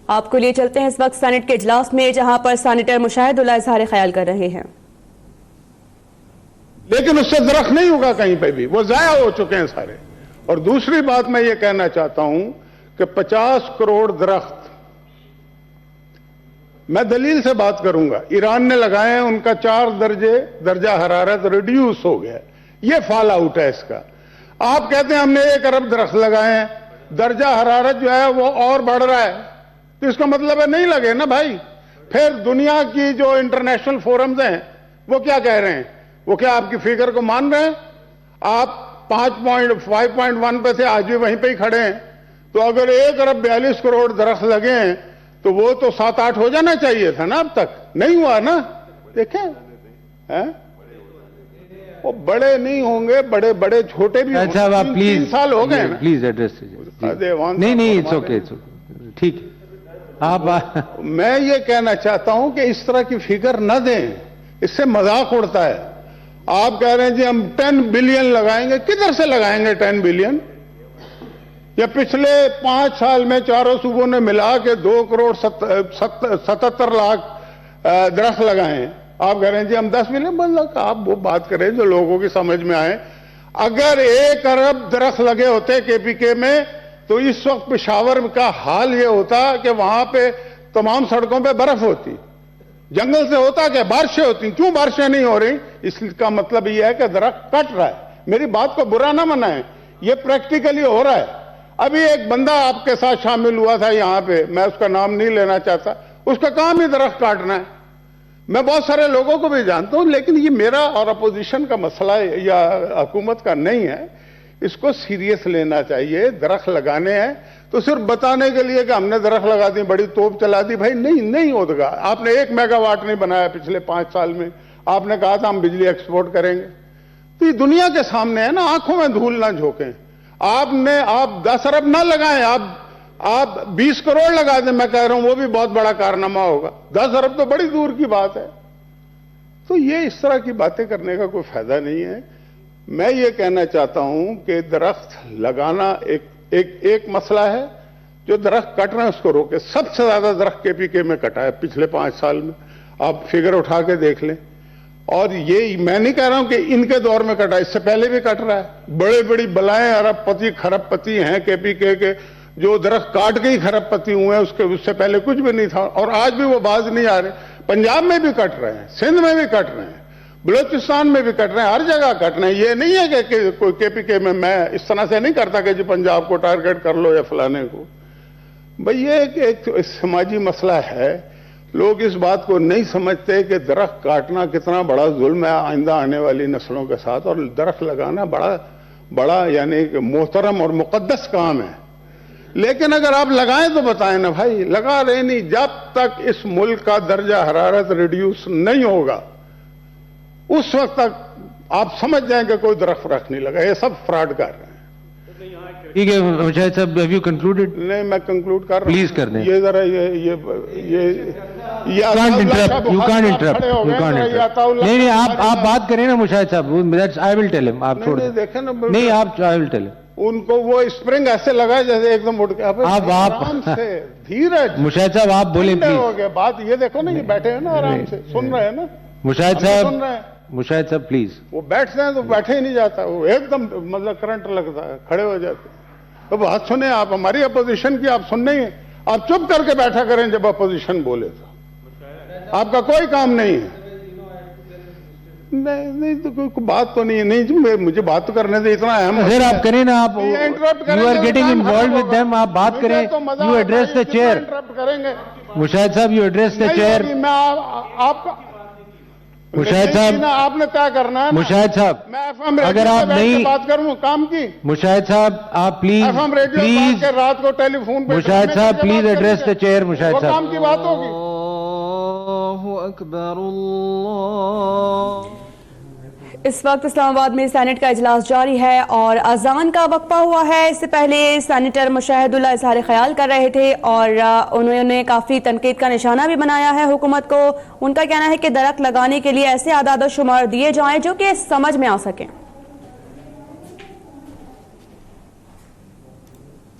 آپ کو لیے چلتے ہیں اس وقت سینٹ کے اجلاس میں، جہاں پر سینیٹر مشاہد اللہ اظہار خیال کر رہے ہیں۔ لیکن اس سے درخت نہیں ہوگا کہیں پہ بھی، وہ ضائع ہو چکے ہیں سارے۔ اور دوسری بات میں یہ کہنا چاہتا ہوں کہ 50 کروڑ درخت، میں دلیل سے بات کروں گا، ایران نے لگائے ہیں، ان کا 4 درجہ حرارت ریڈیوس ہو گیا، یہ فال آؤٹ ہے اس کا۔ آپ کہتے ہیں ہم نے 1 ارب درخت لگائے ہیں، درجہ حرارت جو ہے وہ اور بڑھ رہا ہے، تو اس کا مطلب ہے نہیں لگے نا بھائی۔ پھر دنیا کی جو انٹرنیشنل فورمز ہیں وہ کیا کہہ رہے ہیں؟ وہ کیا آپ کی فگر کو مان رہے ہیں؟ آپ 5.1 پہ تھے، آج بھی وہیں پہ ہی کھڑے ہیں۔ تو اگر 1 ارب 42 کروڑ درخت لگے ہیں تو وہ تو 7-8 ہو جانا چاہیے تھا نا، اب تک نہیں ہوا نا۔ دیکھیں وہ بڑے نہیں ہوں گے، بڑے بڑے چھوٹے بھی ہوں گے۔ 3 سال ہو گئے نا، پلیز ایڈریس۔ نہیں اٹس اوکے، ٹھیک ہے۔ آپ میں یہ کہنا چاہتا ہوں کہ اس طرح کی فگر نہ دیں، اس سے مذاق اڑتا ہے۔ آپ کہہ رہے ہیں جی ہم 10 بلین لگائیں گے، کدھر سے لگائیں گے 10 بلین؟ یا پچھلے 5 سال میں چاروں صوبوں نے ملا کے 2 کروڑ 77 لاکھ درخت لگائے ہیں، آپ کہہ رہے ہیں جی ہم 10 بلین۔ مطلب آپ وہ بات کریں جو لوگوں کی سمجھ میں آئے۔ اگر 1 ارب درخت لگے ہوتے کے پی کے میں تو اس وقت پشاور کا حال یہ ہوتا کہ وہاں پہ تمام سڑکوں پہ برف ہوتی، جنگل سے ہوتا کہ بارشیں ہوتی۔ کیوں بارشیں نہیں ہو رہی؟ اس کا مطلب یہ ہے کہ درخت کٹ رہا ہے۔ میری بات کو برا نہ منائیں، یہ پریکٹیکلی ہو رہا ہے۔ ابھی ایک بندہ آپ کے ساتھ شامل ہوا تھا یہاں پہ، میں اس کا نام نہیں لینا چاہتا، اس کا کام ہی درخت کاٹنا ہے۔ میں بہت سارے لوگوں کو بھی جانتا ہوں، لیکن یہ میرا اور اپوزیشن کا مسئلہ یا حکومت کا نہیں ہے، اس کو سیریس لینا چاہیے۔ درخت لگانے ہیں تو صرف بتانے کے لیے کہ ہم نے درخت لگا دی، بڑی توپ چلا دی، بھائی نہیں ہوگا۔ آپ نے 1 میگا واٹ نہیں بنایا پچھلے 5 سال میں، آپ نے کہا تھا ہم بجلی ایکسپورٹ کریں گے، تو یہ دنیا کے سامنے ہے نا، آنکھوں میں دھول نہ جھونکیں۔ آپ 10 ارب نہ لگائیں، آپ 20 کروڑ لگا دیں، میں کہہ رہا ہوں وہ بھی بہت بڑا کارنامہ ہوگا۔ 10 ارب تو بڑی دور کی بات ہے۔ تو یہ اس طرح کی باتیں کرنے کا کوئی فائدہ نہیں ہے۔ میں یہ کہنا چاہتا ہوں کہ درخت لگانا ایک مسئلہ ہے، جو درخت کٹ رہے ہیں اس کو روکے۔ سب سے زیادہ درخت کے پی کے میں کٹا ہے پچھلے 5 سال میں، آپ فگر اٹھا کے دیکھ لیں۔ اور یہ میں نہیں کہہ رہا ہوں کہ ان کے دور میں کٹا، اس سے پہلے بھی کٹ رہا ہے۔ بڑی بلائیں ارب پتی کھرب پتی ہیں کے پی کے جو درخت کاٹ کے ہی کھرب پتی ہوئے ہیں، اس سے پہلے کچھ بھی نہیں تھا، اور آج بھی وہ باز نہیں آ رہے۔ پنجاب میں بھی کٹ رہے ہیں، سندھ میں بھی کٹ رہے ہیں، بلوچستان میں بھی کٹ رہے ہیں، ہر جگہ کٹ رہے ہیں۔ یہ نہیں ہے کہ کوئی کے پی کے میں اس طرح سے نہیں کرتا کہ جی پنجاب کو ٹارگٹ کر لو یا فلانے کو۔ بھئی یہ ایک سماجی مسئلہ ہے، لوگ اس بات کو نہیں سمجھتے کہ درخت کاٹنا کتنا بڑا ظلم ہے آئندہ آنے والی نسلوں کے ساتھ، اور درخت لگانا بڑا یعنی کہ محترم اور مقدس کام ہے۔ لیکن اگر آپ لگائیں تو بتائیں نا بھائی، لگا رہے نہیں۔ جب تک اس ملک کا درجہ حرارت ریڈیوس نہیں ہوگا، اس وقت تک آپ سمجھ جائیں کہ کوئی درخت نہیں لگا۔ یہ سب فراڈ کر رہے ہیں۔ ٹھیک ہے مشاہد صاحب، ہیو یو کنکلوڈڈ؟ نہیں، میں کنکلوڈ کر رہا ہوں۔ پلیز کر دیں۔ یہ ذرا یہ You can't interrupt. نہیں آپ بات کریں نا مشاہد صاحب، I will tell him. آپ چھوڑ دیں۔ دیکھیں نا، نہیں آپ I will tell him. ان کو وہ اسپرنگ ایسے لگا جیسے ایک دم اٹھ کے۔ آپ آرام سے، دھیرج۔ مشاہد صاحب آپ بولیں پلیز۔ بات یہ دیکھو نا، یہ بیٹھے ہیں نا آرام سے، سن رہے ہیں نا مشاہد صاحب پلیز۔ وہ بیٹھتے ہیں تو بیٹھے ہی نہیں جاتا، وہ ایک دم مطلب کرنٹ لگتا ہے، کھڑے ہو جاتے ہیں۔ تو بات سنیں آپ، ہماری اپوزیشن کی آپ سننے ہی ہیں، آپ چپ کر کے بیٹھا کریں جب اپوزیشن بولے تو، آپ کا کوئی کام نہیں ہے۔ نہیں تو کوئی بات تو نہیں ہے، نہیں مجھے بات تو کرنے دے، اتنا اہم سر آپ کریں نا، آپ you are getting involved with them، آپ بات کریں، you address the chair۔ Mushahid صاحب you address the chair۔ Mushahid صاحب آپ نے طے کرنا ہے۔ مشاہد صاحب اگر آپ نہیں بات کروں کام کی، مشاہد صاحب آپ پلیز رات کو ٹیلی فون پہ، مشاہد صاحب please address the chair. Mushahid صاحب کام کی بات ہوگی۔ اللہ اکبر اللہ۔ اس وقت اسلام آباد میں سینٹ کا اجلاس جاری ہے اور اذان کا وقفہ ہوا ہے۔ اس سے پہلے سینیٹر مشاہد اللہ اظہار خیال کر رہے تھے اور انہوں نے کافی تنقید کا نشانہ بھی بنایا ہے حکومت کو۔ ان کا کہنا ہے کہ درخت لگانے کے لیے ایسے اعداد و شمار دیے جائیں جو کہ سمجھ میں آ سکیں۔